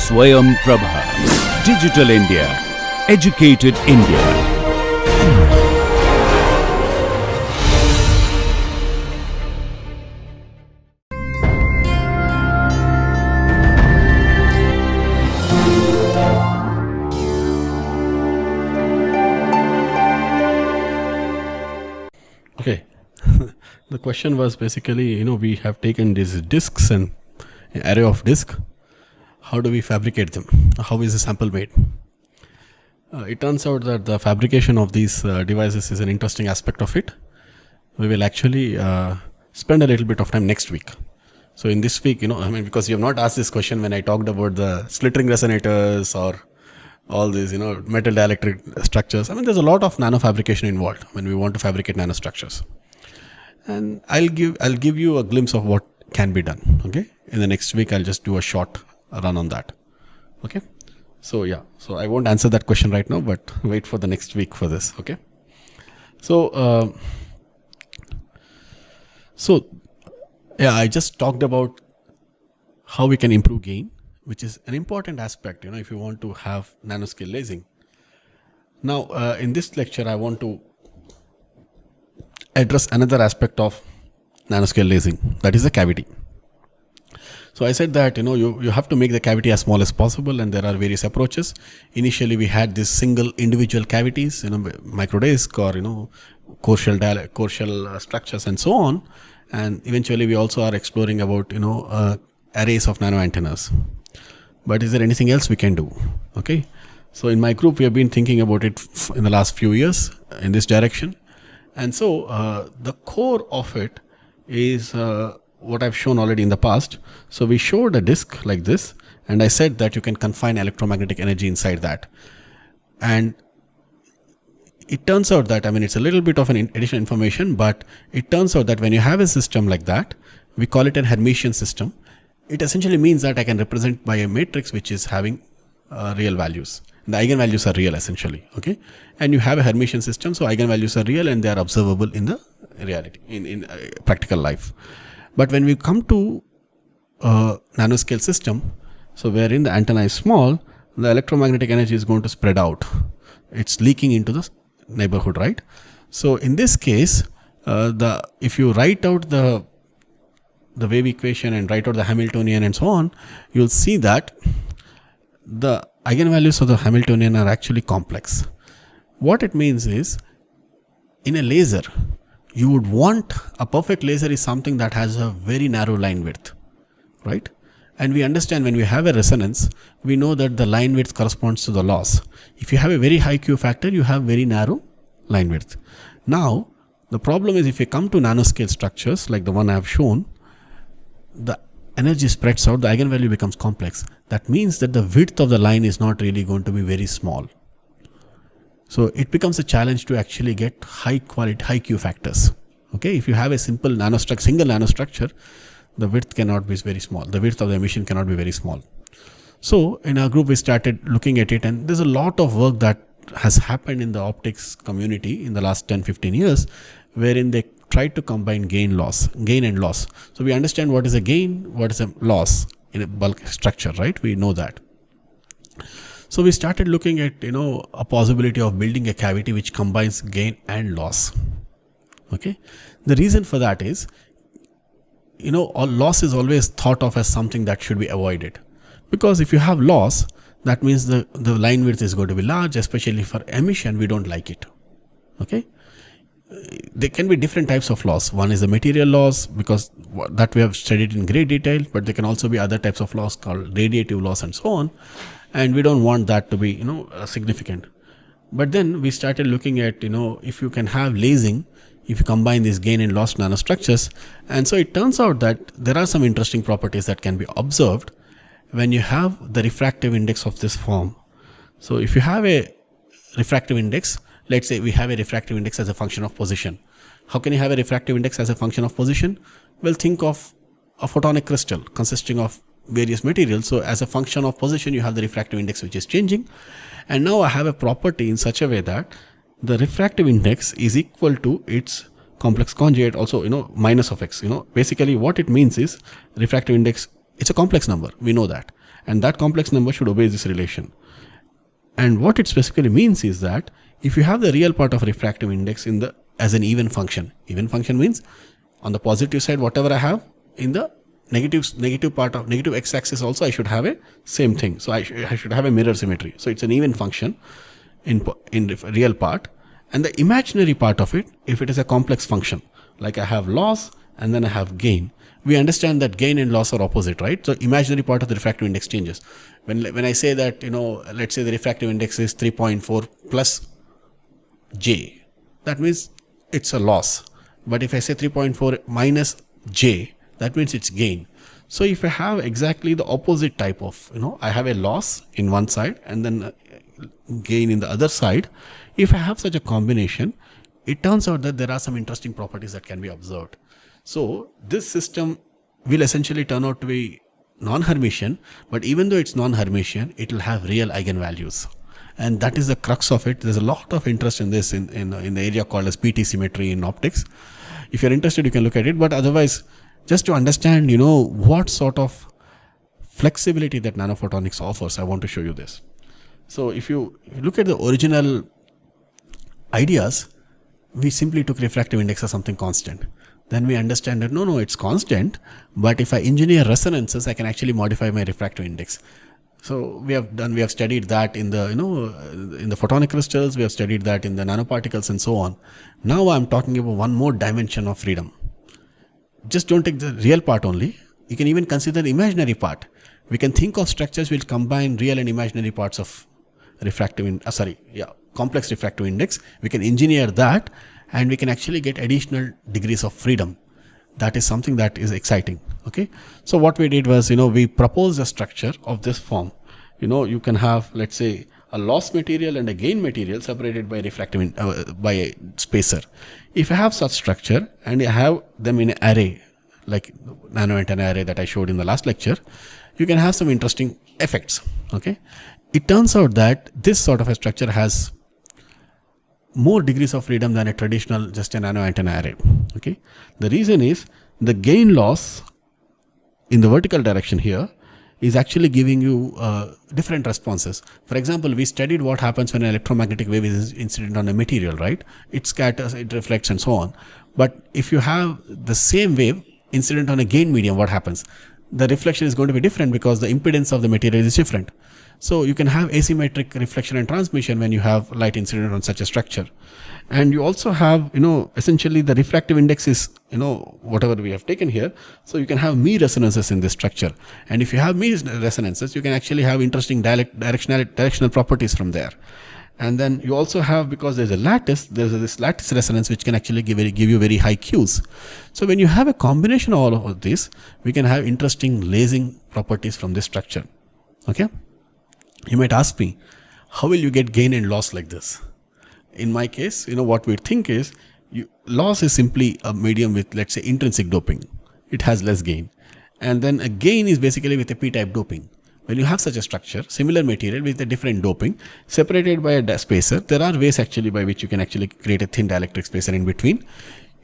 Swayam Prabha. Digital India. Educated India. Okay, the question was basically, we have taken these disks and an array of disks. How do we fabricate them? How is the sample made? It turns out that the fabrication of these devices is an interesting aspect of it. We will actually spend a little bit of time next week. So in this week, because you have not asked this question when I talked about the slit ring resonators or all these, metal dielectric structures. There's a lot of nanofabrication involved when we want to fabricate nanostructures. And I'll give you a glimpse of what can be done. Okay. In the next week, I'll just do a short run on that. Okay. So I won't answer that question right now, but wait for the next week for this. Okay. So I just talked about how we can improve gain, which is an important aspect, if you want to have nanoscale lasing. Now, in this lecture, I want to address another aspect of nanoscale lasing, that is the cavity. So I said that, you have to make the cavity as small as possible, and there are various approaches. Initially, we had these single individual cavities, microdisc or, core shell structures and so on. And eventually, we also are exploring about, arrays of nano antennas. But is there anything else we can do? Okay. So in my group, we have been thinking about it in the last few years in this direction. And so the core of it is what I've shown already in the past. So we showed a disk like this, and I said that you can confine electromagnetic energy inside that. And it turns out that, it's a little bit of an additional information, but it turns out that when you have a system like that, we call it an Hermitian system. It essentially means that I can represent by a matrix which is having real values. The eigenvalues are real essentially, okay? And you have a Hermitian system, so eigenvalues are real and they are observable in the reality, in practical life. But when we come to a nanoscale system, so wherein the antenna is small, the electromagnetic energy is going to spread out. It's leaking into the neighborhood, right? So in this case, if you write out the wave equation and write out the Hamiltonian and so on, you'll see that the eigenvalues of the Hamiltonian are actually complex. What it means is, in a laser, you would want a perfect laser is something that has a very narrow line width, right? And we understand when we have a resonance, we know that the line width corresponds to the loss. If you have a very high Q factor, you have very narrow line width. Now, the problem is if you come to nanoscale structures like the one I have shown, the energy spreads out, the eigenvalue becomes complex. That means that the width of the line is not really going to be very small. So it becomes a challenge to actually get high quality, high Q factors. Okay, if you have a simple single nanostructure, the width cannot be very small. The width of the emission cannot be very small. So in our group, we started looking at it, and there's a lot of work that has happened in the optics community in the last 10-15 years, wherein they try to combine gain and loss. So we understand what is a gain, what is a loss in a bulk structure, right? We know that. So we started looking at, a possibility of building a cavity which combines gain and loss. Okay. The reason for that is, loss is always thought of as something that should be avoided. Because if you have loss, that means the line width is going to be large, especially for emission, we don't like it. Okay. There can be different types of loss. One is the material loss, because that we have studied in great detail, but there can also be other types of loss called radiative loss and so on. And we don't want that to be, significant. But then we started looking at, if you can have lasing, if you combine these gain and loss nanostructures. And so it turns out that there are some interesting properties that can be observed when you have the refractive index of this form. So if you have a refractive index, let's say we have a refractive index as a function of position. How can you have a refractive index as a function of position? Well, think of a photonic crystal consisting of various materials. So as a function of position, you have the refractive index which is changing. And now I have a property in such a way that the refractive index is equal to its complex conjugate, also, minus of x. Basically what it means is refractive index it's a complex number. We know that. And that complex number should obey this relation. And what it specifically means is that if you have the real part of refractive index as an even function means on the positive side, whatever I have, in the negative part of negative x-axis also, I should have a same thing. So I should have a mirror symmetry. So it's an even function in the real part. And the imaginary part of it, if it is a complex function, like I have loss and then I have gain, we understand that gain and loss are opposite, right? So imaginary part of the refractive index changes. When I say that, let's say the refractive index is 3.4 plus j, that means it's a loss. But if I say 3.4 minus j, that means it's gain. So if I have exactly the opposite type of, I have a loss in one side and then gain in the other side, if I have such a combination, it turns out that there are some interesting properties that can be observed. So this system will essentially turn out to be non-Hermitian, but even though it's non-Hermitian, it will have real eigenvalues. And that is the crux of it. There's a lot of interest in this in the area called as PT symmetry in optics. If you're interested, you can look at it. But otherwise, just to understand, what sort of flexibility that nanophotonics offers, I want to show you this. So if you look at the original ideas, we simply took refractive index as something constant. Then we understand that no, it's constant, but if I engineer resonances, I can actually modify my refractive index. So we have studied that in the in the photonic crystals, we have studied that in the nanoparticles and so on. Now I'm talking about one more dimension of freedom. Just don't take the real part only. You can even consider the imaginary part. We can think of structures which combine real and imaginary parts of complex refractive index. We can engineer that and we can actually get additional degrees of freedom. That is something that is exciting. Okay. So what we did was, we proposed a structure of this form. You can have, let's say, a loss material and a gain material separated by by a spacer. If I have such structure and I have them in an array, like nano antenna array that I showed in the last lecture, you can have some interesting effects. Okay. It turns out that this sort of a structure has more degrees of freedom than a traditional just a nano antenna array. Okay. The reason is the gain loss in the vertical direction here is actually giving you different responses. For example, we studied what happens when an electromagnetic wave is incident on a material, right? It scatters, it reflects and so on. But if you have the same wave incident on a gain medium, what happens? The reflection is going to be different because the impedance of the material is different. So you can have asymmetric reflection and transmission when you have light incident on such a structure. And you also have, essentially the refractive index is, whatever we have taken here. So you can have me resonances in this structure. And if you have me resonances, you can actually have interesting directional properties from there. And then you also have, because there's this lattice resonance which can actually give you very high Qs. So when you have a combination of all of this, we can have interesting lasing properties from this structure. Okay. You might ask me, how will you get gain and loss like this? In my case, what we think is, loss is simply a medium with, let's say, intrinsic doping. It has less gain. And then a gain is basically with a p-type doping. When you have such a structure, similar material with a different doping, separated by a spacer, there are ways actually by which you can actually create a thin dielectric spacer in between.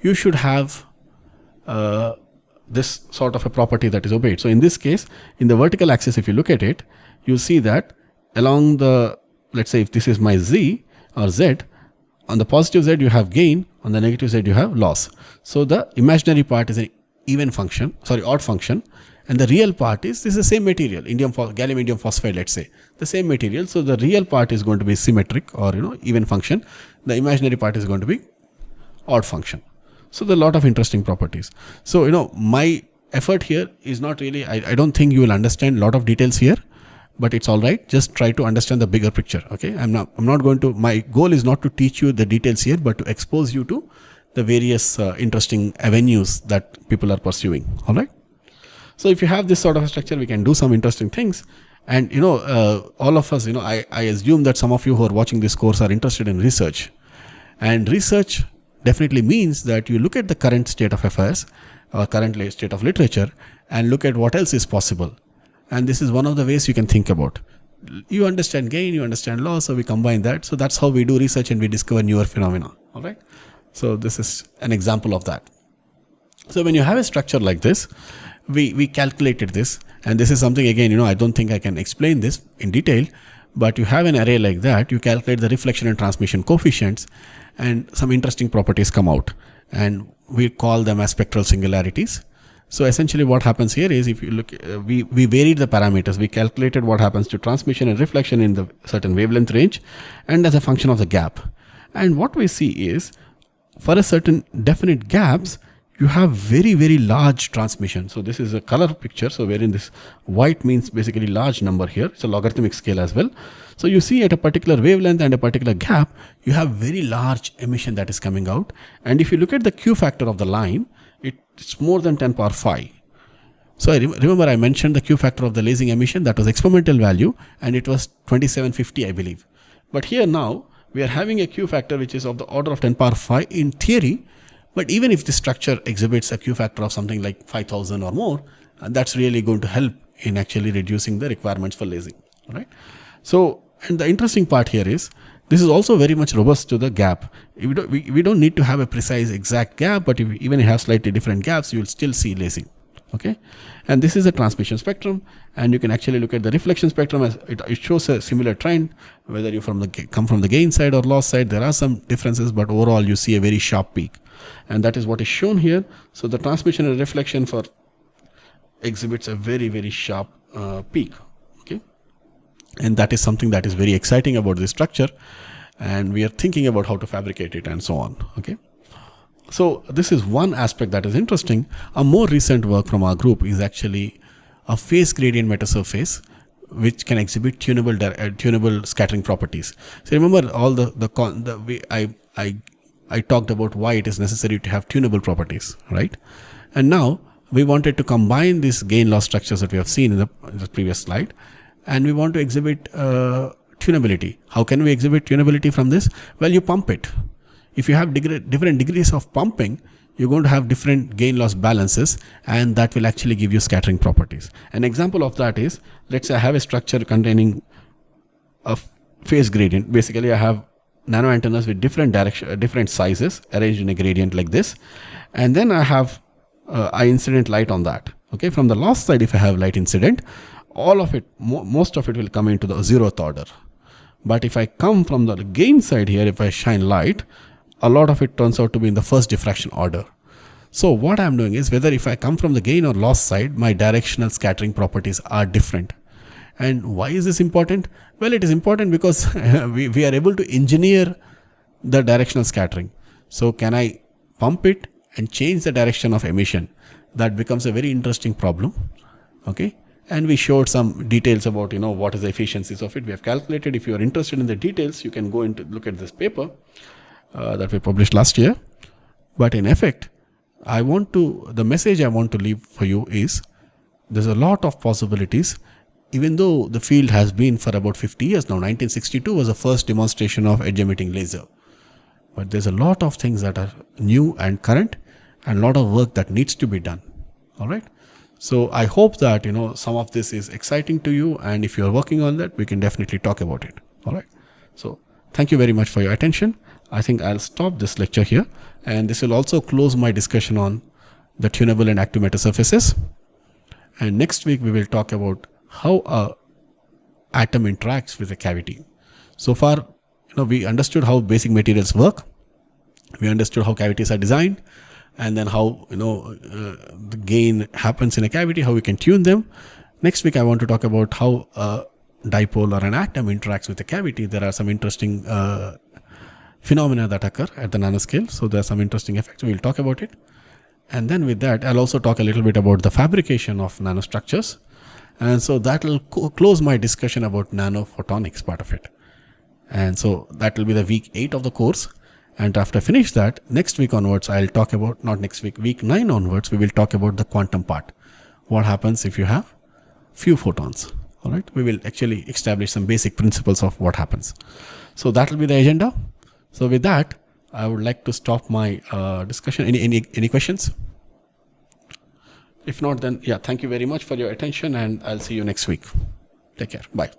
You should have this sort of a property that is obeyed. So in this case, in the vertical axis, if you look at it, you see that along the, let's say if this is my z or z, on the positive z you have gain, on the negative z you have loss. So the imaginary part is an odd function, and the real part is the same material, gallium indium phosphide, let's say, the same material. So the real part is going to be symmetric or even function. The imaginary part is going to be odd function. So there are a lot of interesting properties. So my effort here is not really, I don't think you will understand a lot of details here. But it's all right. Just try to understand the bigger picture. Okay. I'm not going to, my goal is not to teach you the details here, but to expose you to the various interesting avenues that people are pursuing. All right. So if you have this sort of a structure, we can do some interesting things. And, all of us, I assume that some of you who are watching this course are interested in research, and research definitely means that you look at the current state of affairs or current state of literature and look at what else is possible. And this is one of the ways you can think about. You understand gain, you understand loss, so we combine that. So that's how we do research and we discover newer phenomena. All right. So this is an example of that. So when you have a structure like this, we calculated this, And this is something, again, I don't think I can explain this in detail, but you have an array like that, you calculate the reflection and transmission coefficients, and some interesting properties come out, and we call them as spectral singularities. So essentially what happens here is, if you look, we varied the parameters. We calculated what happens to transmission and reflection in the certain wavelength range and as a function of the gap. And what we see is, for a certain definite gaps, you have very, very large transmission. So this is a color picture. So wherein this white means basically large number here. It's a logarithmic scale as well. So you see at a particular wavelength and a particular gap, you have very large emission that is coming out. And if you look at the Q factor of the line, it's more than 10 power 5. So remember I mentioned the Q factor of the lasing emission, that was experimental value, and it was 2750, I believe. But here now, we are having a Q factor which is of the order of 10 power 5 in theory. But even if the structure exhibits a Q factor of something like 5000 or more, that's really going to help in actually reducing the requirements for lasing. Right? So, and the interesting part here is, this is also very much robust to the gap. We don't need to have a precise exact gap, but if you even have slightly different gaps, you will still see lasing. Okay, and this is a transmission spectrum, and you can actually look at the reflection spectrum as it shows a similar trend. Whether you come from the gain side or loss side, there are some differences, but overall you see a very sharp peak, and that is what is shown here. So the transmission and reflection for exhibits a very, very sharp peak. Okay, and that is something that is very exciting about this structure, and we are thinking about how to fabricate it and so on. Okay. So this is one aspect that is interesting. A more recent work from our group is actually a phase gradient metasurface which can exhibit tunable scattering properties. So remember all I talked about why it is necessary to have tunable properties, right? And now we wanted to combine these gain loss structures that we have seen in the previous slide, and we want to exhibit tunability. How can we exhibit tunability from this? Well, you pump it. If you have different degrees of pumping, you're going to have different gain loss balances, and that will actually give you scattering properties. An example of that is, let's say I have a structure containing a phase gradient. Basically, I have nano antennas with different sizes arranged in a gradient like this, and then I have incident light on that. Okay, from the loss side, if I have light incident, all of it, most of it will come into the 0th order. But if I come from the gain side here, if I shine light, a lot of it turns out to be in the first diffraction order. So what I'm doing is, whether if I come from the gain or loss side, my directional scattering properties are different. And why is this important? Well, it is important because we are able to engineer the directional scattering. So can I pump it and change the direction of emission? That becomes a very interesting problem. Okay. And we showed some details about, what is the efficiencies of it. We have calculated. If you are interested in the details, you can go into look at this paper that we published last year. But in effect, the message I want to leave for you is, there's a lot of possibilities. Even though the field has been for about 50 years now, 1962 was the first demonstration of edge emitting laser. But there's a lot of things that are new and current, and a lot of work that needs to be done. All right. So I hope that, some of this is exciting to you, and if you're working on that, we can definitely talk about it. All right. So thank you very much for your attention. I think I'll stop this lecture here, and this will also close my discussion on the tunable and active metasurfaces. And next week we will talk about how a atom interacts with a cavity. So far, we understood how basic materials work. We understood how cavities are designed, and then how the gain happens in a cavity, how we can tune them. Next week I want to talk about how a dipole or an atom interacts with a cavity. There are some interesting phenomena that occur at the nanoscale. So there are some interesting effects. We will talk about it. And then with that, I'll also talk a little bit about the fabrication of nanostructures. And so that will close my discussion about nanophotonics part of it. And so that will be the week 8 of the course. And after I finish that, next week onwards, I'll talk about, not next week, week 9 onwards, we will talk about the quantum part. What happens if you have few photons? All right. We will actually establish some basic principles of what happens. So that will be the agenda. So with that, I would like to stop my discussion. Any questions? If not, then yeah, thank you very much for your attention, and I'll see you next week. Take care. Bye.